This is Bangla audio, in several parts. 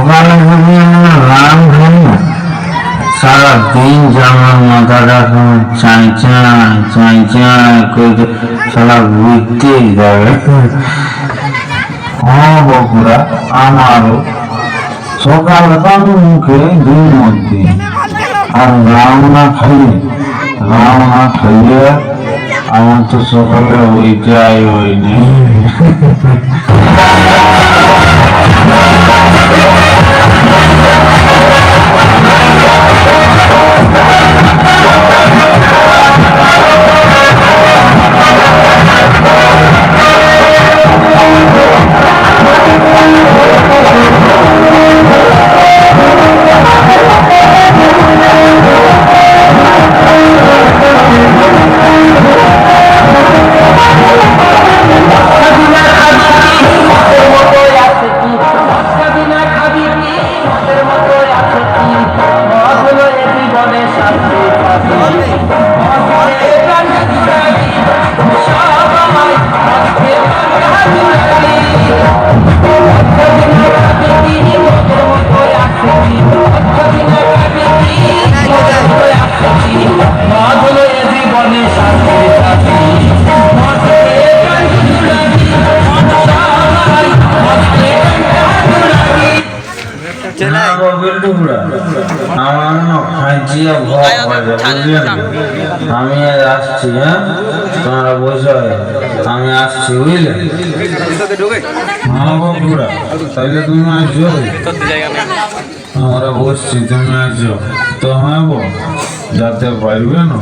সকালে যদি আমরা রাম খাই না, সারাদিন জামার মাথাটা চাই চাই চাই চাই করে সারা ঘুরতেই যাবে। হ্যাঁ বকুড়া, আমারও সকালটা মুখে দুই মধ্যে, আর রাম না খাইলে আমার তো সকালে ওইটাই হয়নি। আমি আসছি, হ্যাঁ তোমরা বসে, আমি আসছি বুঝলে। তাহলে তুমি আসছো, আমরা বসছি, তুমি আসছো তো। হ্যাঁ যাতে পারবে না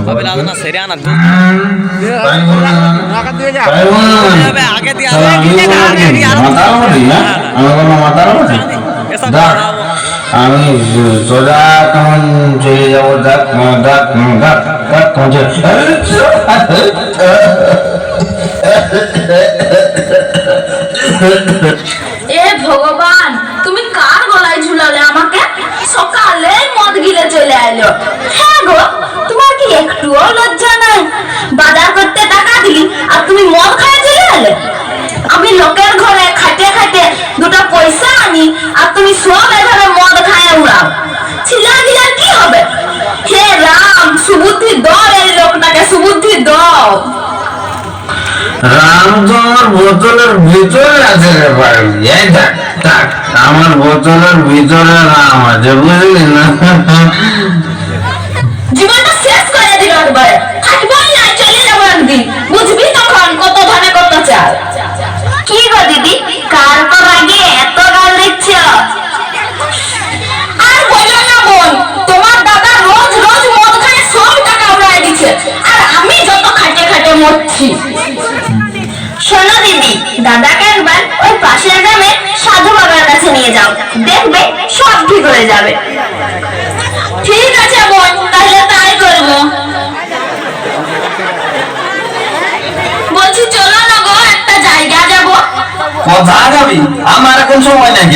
আমি সোজা তখন চলে যাবো। এ ভগবান, তুমি কার গলায় ঝুলালে আমাকে? সকালে মদ গিলে চলে আইলো। হ্যাঁ গো, তোমার কি একটুও লজ্জা নাই? বাজার করতে টাকা দিলি আর তুমি মদ খাইয়ে চলে এলে। আমি লোকের ঘরে খাটে খাটে দুটো পয়সা আনি আর তুমি সব এভাবে মদ খায় উড়াও। ছিলা গিলার কি হবে? হে রাম, সুবুদ্ধি দাও এই লোকটাকে, সুবুদ্ধি দাও। রাম তো আমার বোতলের ভিতরে আছে রে ভাই, এই দেখ দেখ, আমার বোতলের ভিতরে রাম আছে, বুঝলি না? জীবনটা শেষ করে দিল একবারে। থাকবই না, চলে যাবো একদিন, বুঝবি তখন কত ধানে কত চাল। কি গো দিদি, কার পর আগে এত গাল দিচ্ছ? আর বলো না বোন, তোমার দাদা রোজ রোজ মদ খায় সব টাকা উড়ায় দিচ্ছে, আর আমি যত খাটে খাটে মরছি। শোনো দিদি, দাদাকে একবার ওই পাশের গ্রামে সাধু বাবার কাছে নিয়ে যাও, দেখবে সব ঠিক হয়ে যাবে। ঠিক আছে বোন, তাহলে তাই করবো। বলছি চলো না গো, একটা জায়গা যাবো। কোথায় যাবি? আমার এখন সময় নাই।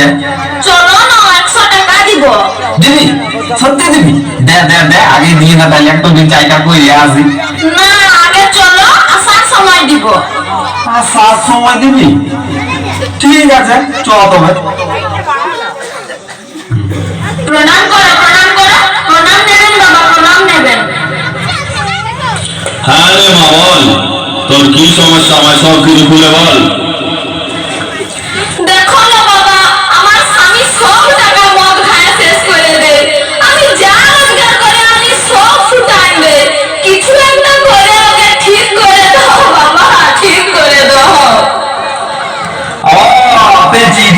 চলো না, 100 টাকা দিব। দিবি? সত্যি দিবি? দে দে দে, আগে দিয়ে না, তাহলে একটা দিন জায়গা করে আসি। না, আগে চলো, আসার সময় দিব। আসার সময় দিবি? ঠিক আছে, চল তবে। প্রণাম করো, প্রণাম করো। প্রণাম নেবেন বাবা, প্রণাম নেবেন। হ্যাঁ রে মা, বল তোর কি সমস্যা, আমায় সব কিছু খুলে বল। দেখো না বাবা, আমার স্বামী সব টাকা মদ খায় শেষ করে দেয়। আমি যা রোজগার করে আনি সব ফুটাই দেয়। কিছু একটা করে ওকে ঠিক করে দাও বাবা, ঠিক করে দাও।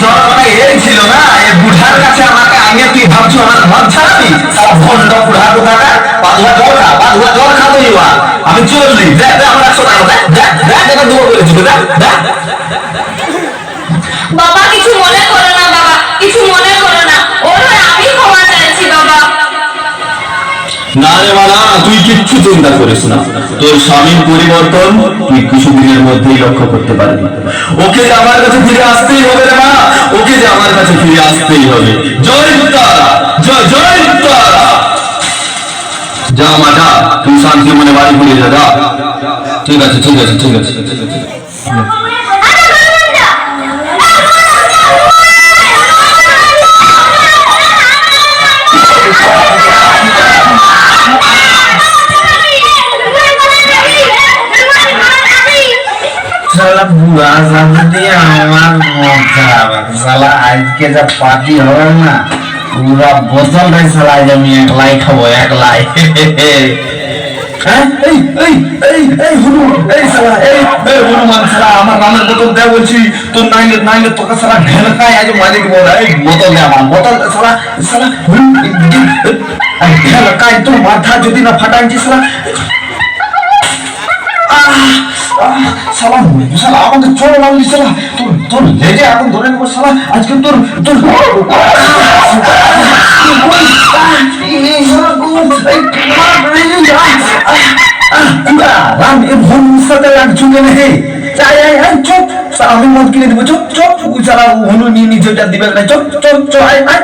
তোর মানে এই ছিল না, এই বুড়ার কাছে আমাকে আগে তুই ভাবছো আমার মদ ছাড়াবি? সব ভণ্ড বুড়া কোথাকার, পাঁচুয়া জল খাবো। আমি চললি, দেখ আমার 100 টাকা, দেখ দেখ দেখ দেবো বলেছিল, দেখ দেখ। বাবা কিছু মনে করো না, বাবা কিছু মনে করো না, ওর হয়ে আমি ক্ষমা চাইছি বাবা। না রে মানা, তুই কিচ্ছু চিন্তা করিস না, তোর স্বামীর পরিবর্তন তুই কিছুদিনের মধ্যেই লক্ষ্য করতে পারবি। ওকে যে আমার কাছে ফিরে আসতেই হবে রে মা, ওকে যে আমার কাছে ফিরে আসতেই হবে। জয় তারা, জয় জয় তারা। যা মা যা, তুই শান্তি মনে বাড়ি ফিরে যা, যা। ঠিক আছে ঠিক আছে ঠিক আছে। সাথে দিয়ে আমার মজা হবে শালা আজকে যা পার্টি হবে না পুরা বোতলটাই শালা আজ আমি একলাই খাবো একলাই হ্যাঁ এই এই এই এই হুনু এই শালা এই হনুমান শালা আমার রামের বোতল দেয়া বলছি তোর নাইলে তোকে শালা ঢেলকায় আজ মালিক বল এই বোতল দে আমার বোতল শালা শালা ঢেলকায় তোর মাথা যদি না ফাটাইছি শালা শালা শালা আমাকে চোর মারলি শালা তোর তোর লেজে এখন ধরে নেবো শালা আজকে তোর তোর রাম এ ভুল সাথে লাগছো কেন হে চুপ আমি মদ কিনে দেবো চুপ চুপ শালা হনু নিয়ে নিজে দিবে না চুপ চুপ চুপ আয় আয়